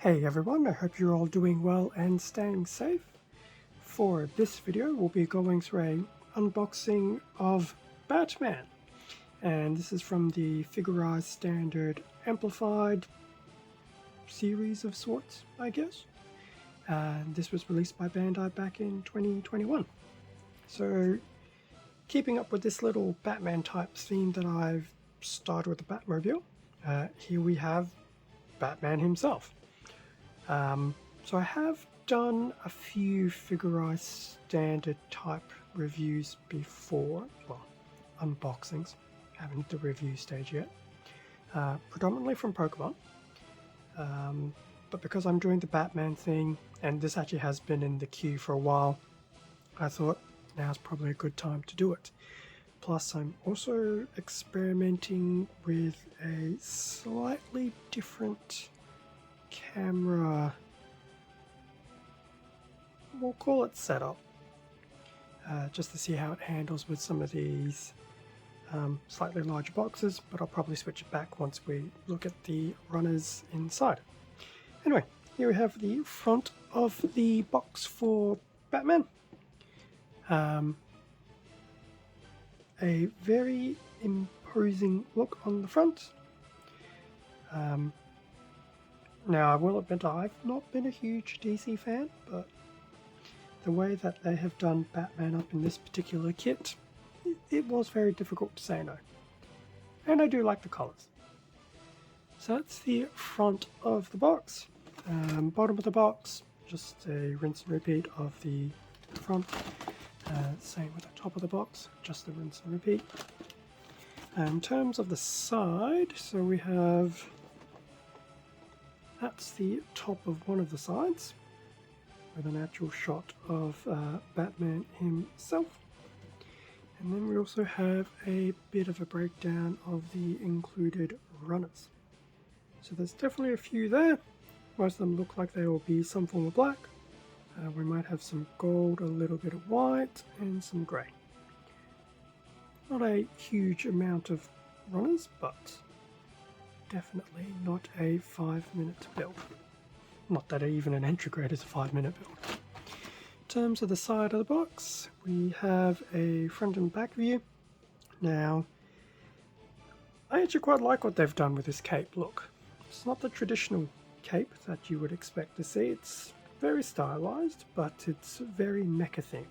Hey everyone, I hope you're all doing well and staying safe. For this video, we'll be going through an unboxing of Batman. And this is from the Figurized Standard Amplified series of sorts, I guess. This was released by Bandai back in 2021. So, keeping up with this little Batman type theme that I've started with the Batmobile, here we have Batman himself. So I have done a few Figurized Standard type reviews before, well, unboxings, haven't hit the review stage yet, predominantly from Pokemon, but because I'm doing the Batman thing, and this actually has been in the queue for a while, I thought now's probably a good time to do it. Plus I'm also experimenting with a slightly different camera, we'll call it setup, just to see how it handles with some of these slightly larger boxes, but I'll probably switch it back once we look at the runners inside. Anyway, here we have the front of the box for Batman. A very imposing look on the front. Now, I will admit I've not been a huge DC fan, but the way that they have done Batman up in this particular kit, it was very difficult to say no. And I do like the colours. So that's the front of the box. Bottom of the box, just a rinse and repeat of the front. Same with the top of the box, just the rinse and repeat. In terms of the side, so we have, that's the top of one of the sides, with an actual shot of Batman himself. And then we also have a bit of a breakdown of the included runners. So there's definitely a few there. Most of them look like they will be some form of black. We might have some gold, a little bit of white, and some grey. Not a huge amount of runners, but definitely not a 5-minute build. Not that even an entry grade is a 5-minute build. In terms of the side of the box, we have a front and back view. Now, I actually quite like what they've done with this cape look. It's not the traditional cape that you would expect to see. It's very stylized, but it's very mecha themed.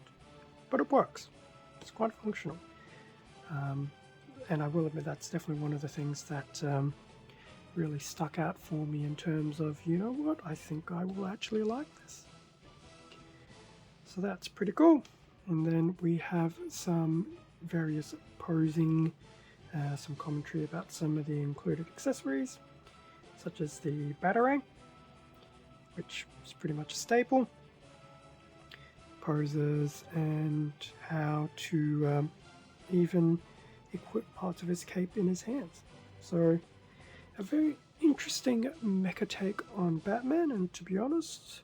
But it works. It's quite functional. And I will admit that's definitely one of the things that really stuck out for me in terms of, you know what, I think I will actually like this. So that's pretty cool. And then we have some various posing, some commentary about some of the included accessories, such as the Batarang, which is pretty much a staple, poses, and how to even equip parts of his cape in his hands. So a very interesting mecha take on Batman, and to be honest,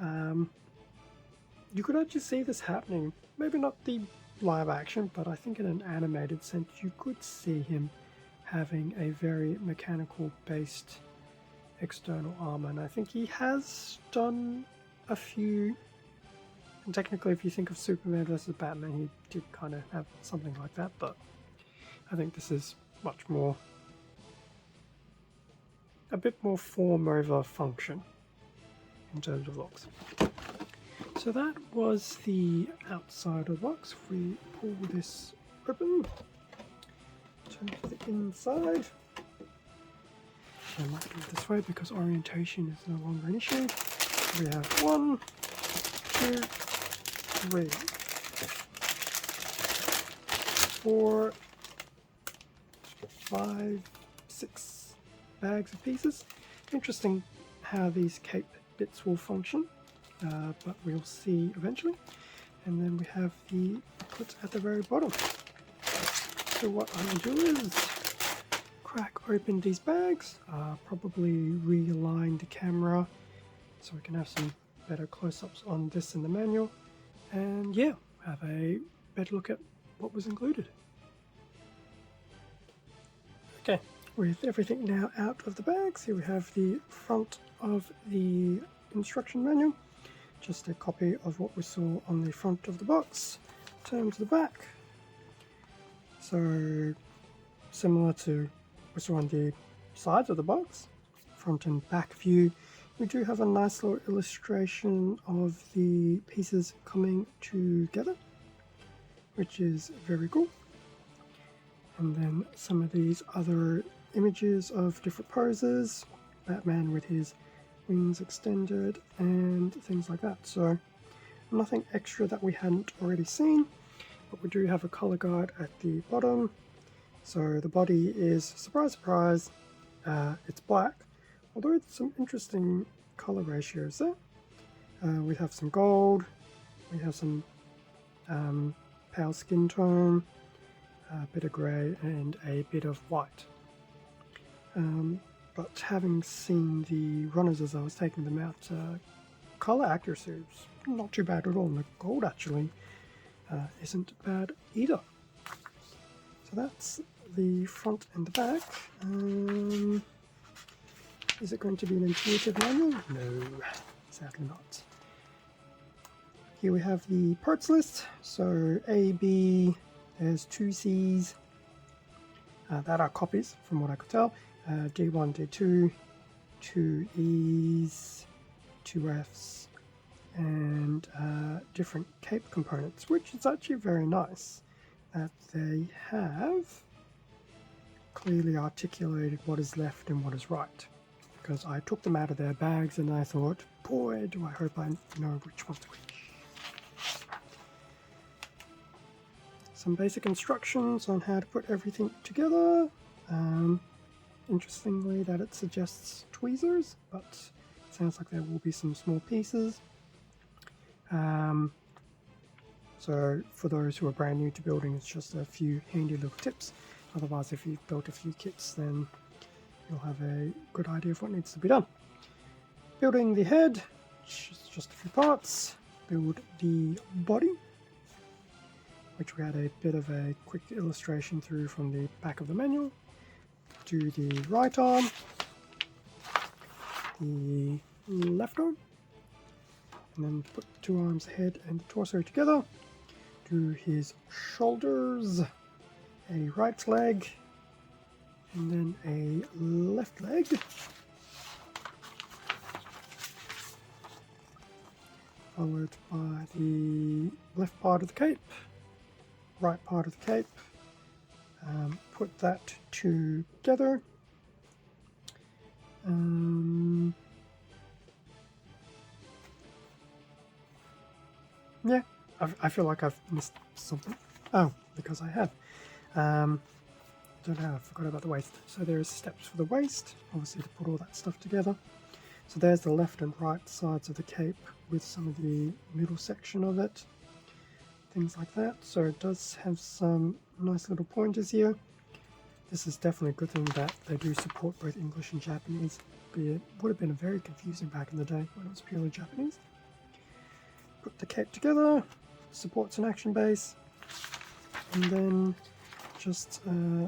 you could actually see this happening. Maybe not the live action, but I think in an animated sense you could see him having a very mechanical based external armor, and I think he has done a few, and technically if you think of Superman versus Batman, he did kind of have something like that, but I think this is much more, a bit more form over function in terms of looks. So that was the outside of the box. If we pull this open, turn to the inside. I might do it this way because orientation is no longer an issue. We have 1, 2, 3, 4, 5, 6 bags of pieces. Interesting how these cape bits will function, but we'll see eventually. And then we have the booklet at the very bottom. So what I will do is crack open these bags, probably realign the camera so we can have some better close-ups on this in the manual, and yeah, have a better look at what was included. Okay, With everything now out of the bags, here we have the front of the instruction manual. Just a copy of what we saw on the front of the box. Turn to the back. So similar to what we saw on the sides of the box, front and back view. We do have a nice little illustration of the pieces coming together, which is very cool. And then some of these other images of different poses, Batman with his wings extended and things like that. So nothing extra that we hadn't already seen, but we do have a color guide at the bottom. So the body is, surprise surprise, it's black, although it's some interesting color ratios there. We have some gold, we have some pale skin tone, a bit of grey and a bit of white. But having seen the runners as I was taking them out, color accuracy is not too bad at all, and the gold actually isn't bad either. So that's the front and the back. Is it going to be an intuitive manual? No, sadly not. Here we have the parts list. So A, B, there's 2 C's that are copies from what I could tell. D1, D2, 2 E's, 2 F's, and different cape components, which is actually very nice that they have clearly articulated what is left and what is right. Because I took them out of their bags and I thought, boy, do I hope I know which one's which. Some basic instructions on how to put everything together. Interestingly that it suggests tweezers, but it sounds like there will be some small pieces. So for those who are brand new to building, it's just a few handy little tips. Otherwise, if you've built a few kits, then you'll have a good idea of what needs to be done. Building the head, just a few parts. Build the body, which we had a bit of a quick illustration through from the back of the manual. Do the right arm, the left arm, and then put the 2 arms, the head and the torso together. Do his shoulders, a right leg, and then a left leg. Followed by the left part of the cape, right part of the cape. Put that together. Yeah, I feel like I've missed something. Oh, because I have. Don't know, I forgot about the waist. So there's steps for the waist, obviously to put all that stuff together. So there's the left and right sides of the cape with some of the middle section of it. Things like that. So it does have some nice little pointers here. This is definitely a good thing that they do support both English and Japanese. It would have been very confusing back in the day when it was purely Japanese. Put the cape together, supports an action base, and then just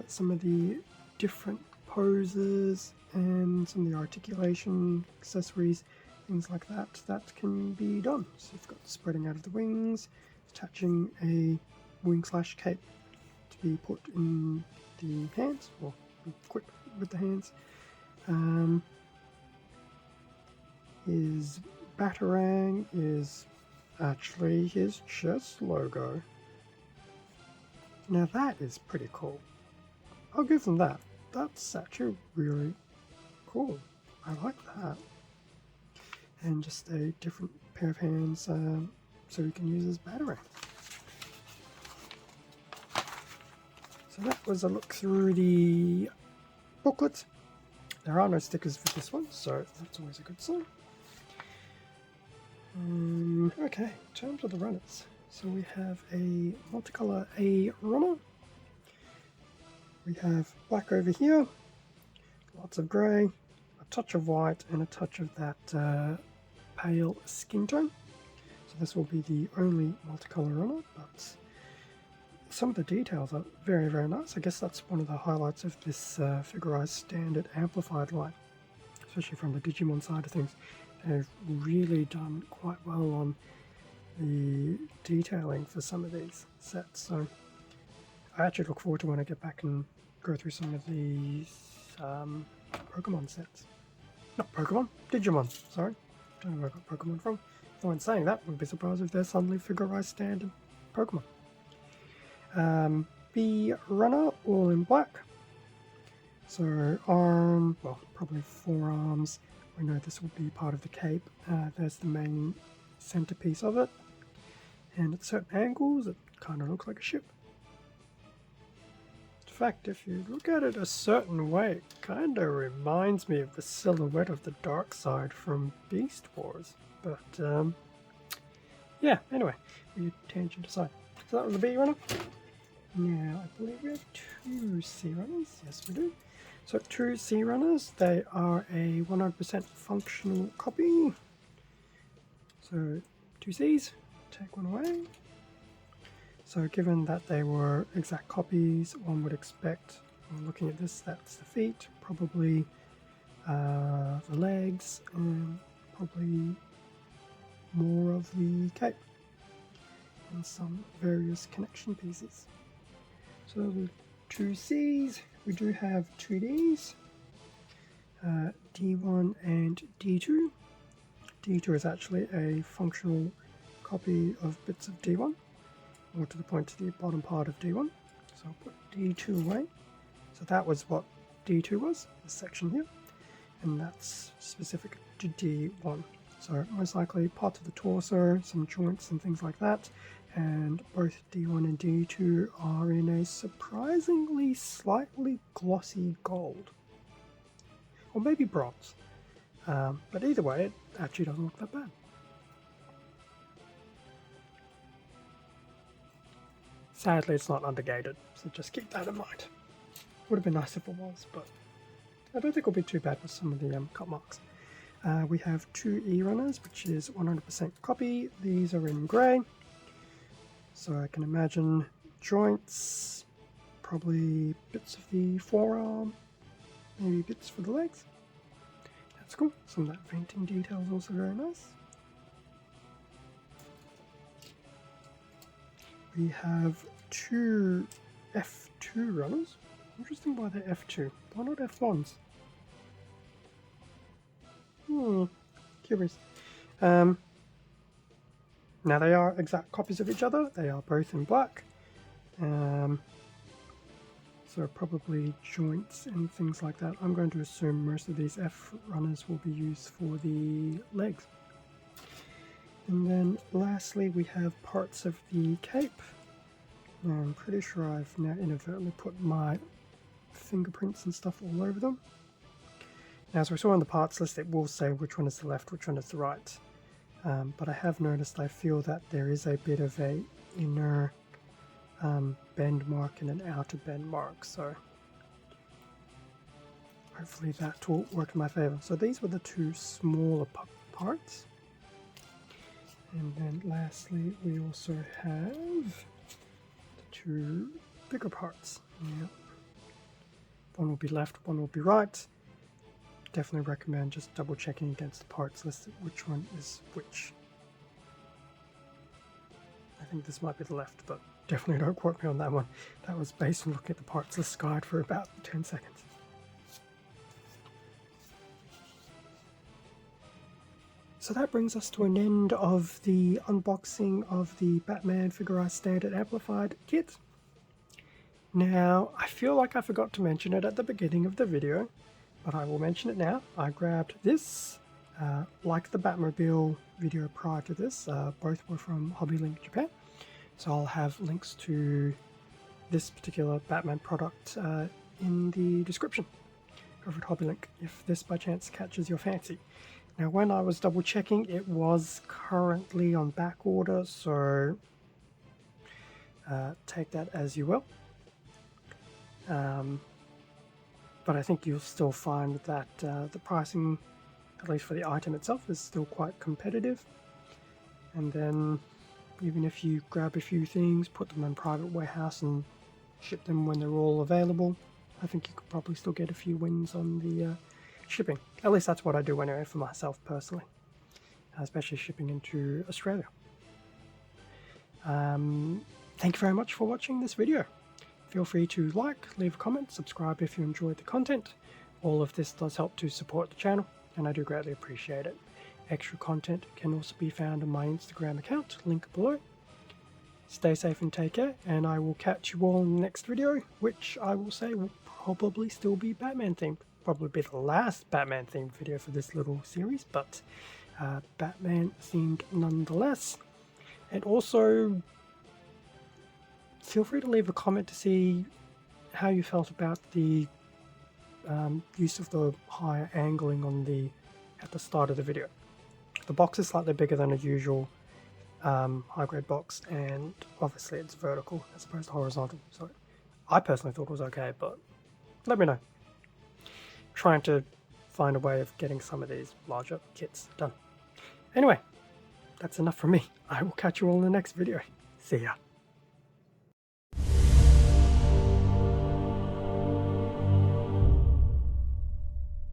some of the different poses and some of the articulation, accessories, things like that, that can be done. So you've got the spreading out of the wings, attaching a wing / cape to be put in the hands, or equipped with the hands. His batarang is actually his chest logo. Now that is pretty cool. I'll give them that. That's actually really cool. I like that. And just a different pair of hands so you can use as batarang. So that was a look through the booklet. There are no stickers for this one, so that's always a good sign. Okay, in terms of the runners, so we have a multicolor A runner. We have black over here, lots of grey, a touch of white, and a touch of that pale skin tone. So this will be the only multicolor runner, but some of the details are very, very nice. I guess that's one of the highlights of this Figurized Standard Amplified line, especially from the Digimon side of things. They've really done quite well on the detailing for some of these sets. So I actually look forward to when I get back and go through some of these Pokemon sets. Not Pokemon, Digimon, sorry. Don't know where I got Pokemon from. If I'm saying that, wouldn't be surprised if there's suddenly Figurized Standard Pokemon. B runner, all in black. So arm, well, probably forearms. We know this will be part of the cape. There's the main centerpiece of it. And at certain angles, it kind of looks like a ship. In fact, if you look at it a certain way, it kind of reminds me of the silhouette of the dark side from Beast Wars. But, yeah, anyway, we tangent aside. So that was the B runner. Now, I believe we have 2 C runners. Yes, we do. So 2 C runners, they are a 100% functional copy. So 2 Cs, take one away. So given that they were exact copies, one would expect, looking at this, that's the feet, probably the legs, and probably more of the cape, and some various connection pieces. So the 2 Cs, we do have 2 Ds, D1 and D2. D2 is actually a functional copy of bits of D1, or to the point to the bottom part of D1. So I'll put D2 away. So that was what D2 was, this section here, and that's specific to D1. So most likely parts of the torso, some joints and things like that, and both D1 and D2 are in a surprisingly slightly glossy gold, or maybe bronze, but either way it actually doesn't look that bad. Sadly it's not undergated, so just keep that in mind. Would have been nice if it was, but I don't think it'll be too bad with some of the cut marks. We have 2 E runners, which is 100% copy. These are in grey. So I can imagine joints, probably bits of the forearm, maybe bits for the legs. That's cool. Some of that venting detail is also very nice. We have 2 F2 runners. Interesting why they're F2. Why not F1s? Curious. Now they are exact copies of each other. They are both in black. So probably joints and things like that. I'm going to assume most of these F runners will be used for the legs. And then lastly we have parts of the cape. Now I'm pretty sure I've now inadvertently put my fingerprints and stuff all over them. Now as we saw on the parts list, it will say which one is the left, which one is the right. But I have noticed, I feel that there is a bit of a inner bend mark and an outer bend mark, so hopefully that will work in my favor. So these were the 2 smaller parts. And then lastly we also have the 2 bigger parts. Yep. One will be left, one will be right. Definitely recommend just double checking against the parts list which one is which. I think this might be the left, but definitely don't quote me on that one. That was based on looking at the parts list guide for about 10 seconds. So that brings us to an end of the unboxing of the Batman Figurized Standard Amplified kit. Now, I feel like I forgot to mention it at the beginning of the video, but I will mention it now. I grabbed this, like the Batmobile video prior to this, both were from Hobby Link Japan. So I'll have links to this particular Batman product in the description over at Hobby Link, if this by chance catches your fancy. Now when I was double checking, it was currently on back order, so take that as you will. But I think you'll still find that the pricing, at least for the item itself, is still quite competitive. And then Even if you grab a few things, put them in private warehouse and ship them when they're all available, I think you could probably still get a few wins on the shipping. At least that's what I do anyway for myself personally, especially shipping into Australia. Thank you very much for watching this video. Feel free to like, leave a comment, subscribe if you enjoyed the content. All of this does help to support the channel, and I do greatly appreciate it. Extra content can also be found on my Instagram account, link below. Stay safe and take care, and I will catch you all in the next video, which I will say will probably still be Batman themed. Probably be the last Batman themed video for this little series, but Batman themed nonetheless. And also, feel free to leave a comment to see how you felt about the use of the higher angling on at the start of the video. The box is slightly bigger than a usual high grade box, and obviously it's vertical as opposed to horizontal. So I personally thought it was okay, but let me know. Trying to find a way of getting some of these larger kits done. Anyway, that's enough from me. I will catch you all in the next video. See ya.